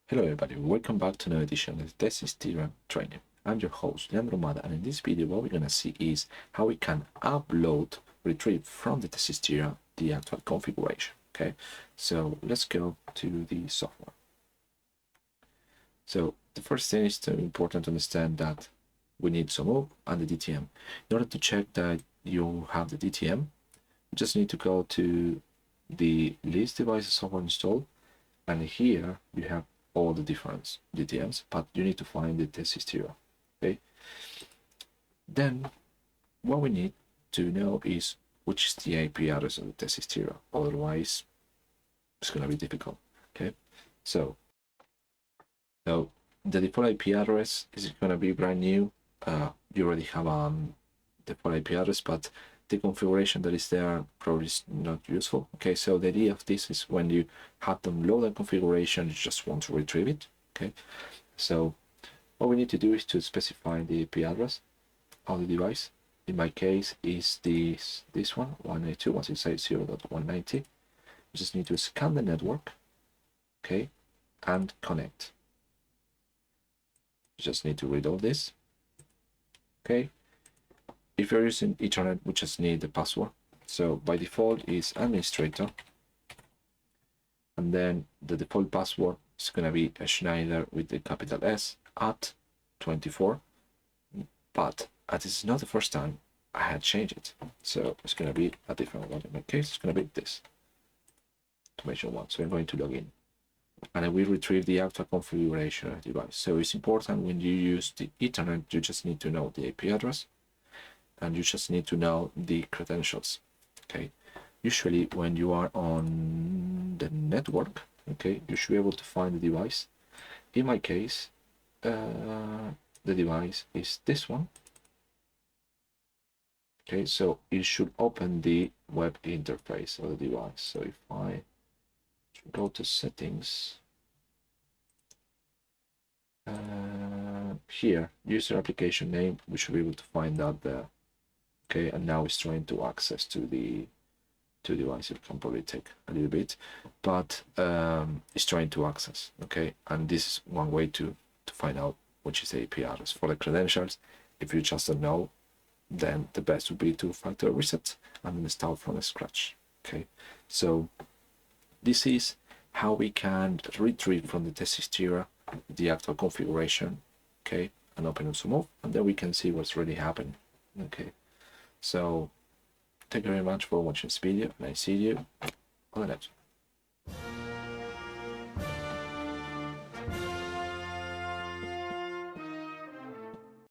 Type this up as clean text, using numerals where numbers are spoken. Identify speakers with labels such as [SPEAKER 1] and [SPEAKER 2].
[SPEAKER 1] Hello everybody, welcome back to another edition of the TeSys Tera training. I'm your host, Leandro Mada, and in this video what we're going to see is how we can retrieve from the TeSys Tera the actual configuration. Okay, so let's go to the software. So the first thing is important to understand that we need SOMOV and the DTM. In order to check that you have the DTM, you just need to go to the list devices software installed, and here you have all the different DTMs, but you need to find the TeSys Tera. Okay. Then what we need to know is which is the IP address of the TeSys Tera. Otherwise, it's going to be difficult. Okay. So the default IP address is going to be brand new. You already have default IP address, but the configuration that is there probably is not useful. Okay, so the idea of this is when you have them load a configuration, you just want to retrieve it. Okay, so what we need to do is to specify the IP address of the device. In my case is this one, 192.168.0.190. You just need to scan the network, okay, and connect. You just need to read all this. Okay, if you're using Ethernet, we just need the password. So by default is administrator, and then the default password is going to be Schneider with the capital S at 24. But as this is not the first time, I had changed it, so it's going to be a different one. In my case, it's going to be this automation one. So I'm going to log in, and I will retrieve the actual configuration of the device. So it's important when you use the Ethernet, you just need to know the IP address, and you just need to know the credentials. Okay, usually when you are on the network, okay, you should be able to find the device. In my case, the device is this one. Okay, so it should open the web interface of the device. So if I go to settings, here, user application name, we should be able to find that there. Okay, and now it's trying to access to the device. It can probably take a little bit, but it's trying to access. Okay, and this is one way to find out which is the IP address. For the credentials, if you just don't know, then the best would be to factory reset and then start from scratch. Okay, so this is how we can retrieve from the TeSys Tera the actual configuration. Okay, and open SOMOV, and then we can see what's really happening. Okay, so thank you very much for watching this video, and I see you on the next one.